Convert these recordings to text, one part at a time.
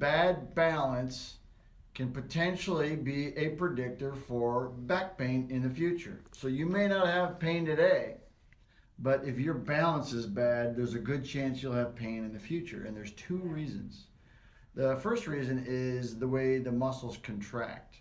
bad balance can potentially be a predictor for back pain in the future. So you may not have pain today, but if your balance is bad, there's a good chance you'll have pain in the future. And there's two reasons. The first reason is the way the muscles contract.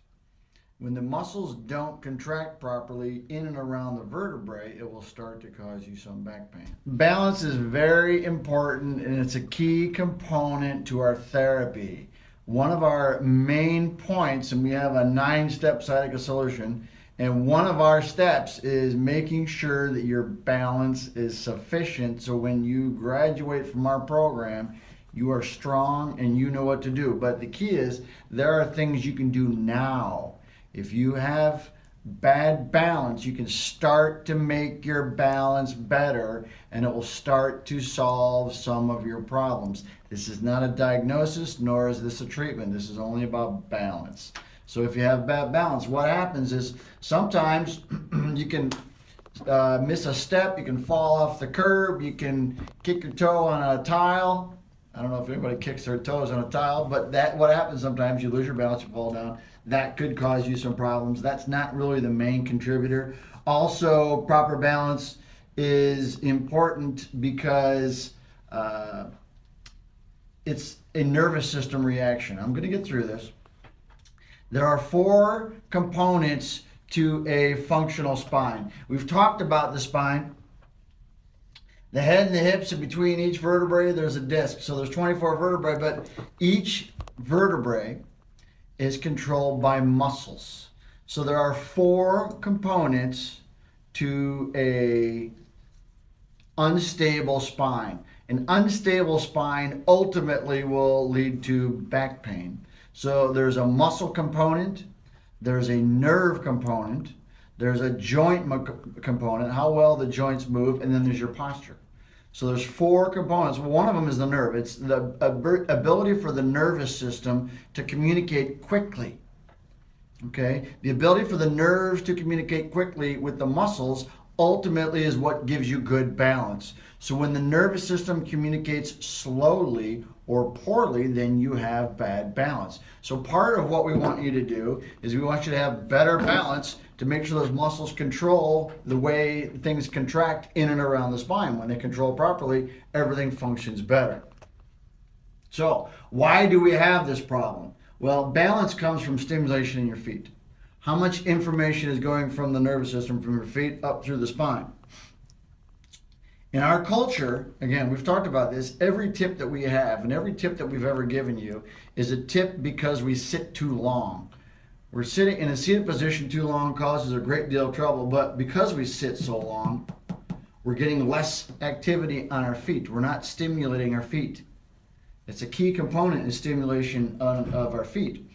When the muscles don't contract properly in and around the vertebrae, it will start to cause you some back pain. Balance is very important, and it's a key component to our therapy. One of our main points, and we have a 9-step sciatica solution, and one of our steps is making sure that your balance is sufficient so when you graduate from our program, you are strong and you know what to do. But the key is there are things you can do now. If you have bad balance, you can start to make your balance better, and it will start to solve some of your problems. This is not a diagnosis, nor is this a treatment. This is only about balance. So if you have bad balance, what happens is sometimes you can miss a step, you can fall off the curb, you can kick your toe on a tile. I don't know if anybody kicks their toes on a tile, but what happens sometimes, you lose your balance, you fall down. That could cause you some problems. That's not really the main contributor. Also, proper balance is important because it's a nervous system reaction. I'm going to get through this. There are 4 components to a functional spine. We've talked about the spine. The head and the hips, and between each vertebrae there's a disc. So there's 24 vertebrae, but each vertebrae is controlled by muscles. So there are 4 components to a unstable spine. An unstable spine ultimately will lead to back pain. So there's a muscle component, there's a nerve component, there's a joint component, how well the joints move, and then there's your posture. So there's 4 components. One of them is the nerve. It's the ability for the nervous system to communicate quickly. Okay? The ability for the nerves to communicate quickly with the muscles ultimately is what gives you good balance. So when the nervous system communicates slowly or poorly, then you have bad balance. So part of what we want you to do is we want you to have better balance to make sure those muscles control the way things contract in and around the spine. When they control properly, everything functions better. So why do we have this problem? Well, balance comes from stimulation in your feet. How much information is going from the nervous system from your feet up through the spine? In our culture, again, we've talked about this, every tip that we have and every tip that we've ever given you is a tip because we sit too long. We're sitting in a seated position too long causes a great deal of trouble, but because we sit so long, we're getting less activity on our feet. We're not stimulating our feet. It's a key component in stimulation of our feet.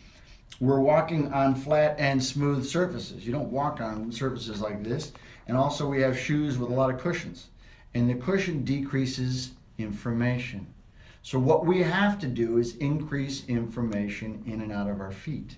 We're walking on flat and smooth surfaces. You don't walk on surfaces like this. And also we have shoes with a lot of cushions. And the cushion decreases inflammation. So what we have to do is increase inflammation in and out of our feet.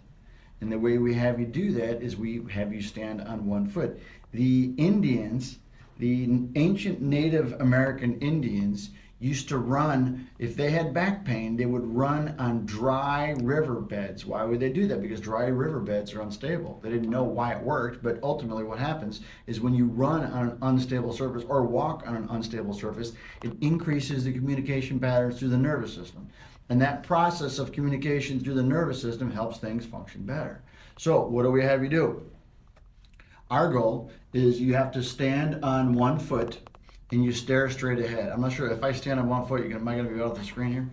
And the way we have you do that is we have you stand on one foot. The Indians, the ancient Native American Indians, used to run, if they had back pain, they would run on dry riverbeds. Why would they do that? Because dry riverbeds are unstable. They didn't know why it worked, but ultimately what happens is when you run on an unstable surface or walk on an unstable surface, it increases the communication patterns through the nervous system. And that process of communication through the nervous system helps things function better. So what do we have you do? Our goal is you have to stand on one foot and you stare straight ahead. I'm not sure if I stand on one foot, am I going to be off the screen here?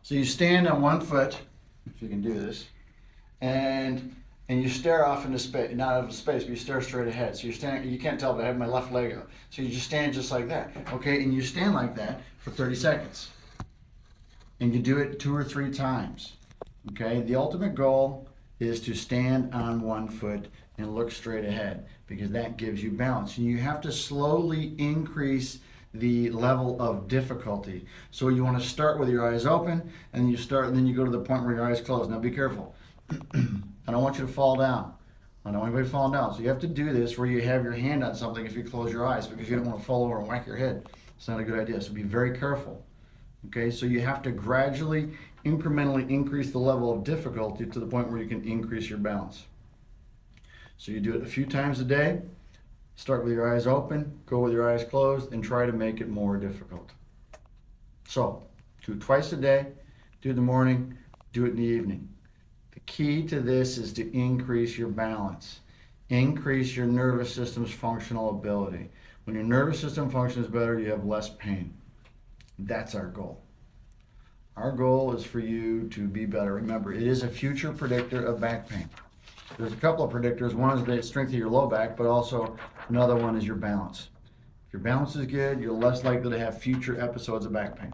So you stand on one foot, if you can do this, and you stare off into space, not out of space, but you stare straight ahead. So you're standing, you can't tell, but I have my left leg out. So you just stand just like that, okay? And you stand like that for 30 seconds. And you do it 2 or 3 times, okay? The ultimate goal is to stand on one foot and look straight ahead because that gives you balance. And you have to slowly increase the level of difficulty. So you want to start with your eyes open and then you go to the point where your eyes close. Now be careful. I don't want you to fall down. I don't want anybody falling down. So you have to do this where you have your hand on something if you close your eyes because you don't want to fall over and whack your head. It's not a good idea. So be very careful. Okay, so you have to gradually, incrementally increase the level of difficulty to the point where you can increase your balance. So you do it a few times a day. Start with your eyes open, go with your eyes closed, and try to make it more difficult. So, do it twice a day, do it in the morning, do it in the evening. The key to this is to increase your balance, increase your nervous system's functional ability. When your nervous system functions better, you have less pain. That's our goal. Our goal is for you to be better. Remember, it is a future predictor of back pain. There's a couple of predictors. One is the strength of your low back, but also another one is your balance. If your balance is good, you're less likely to have future episodes of back pain.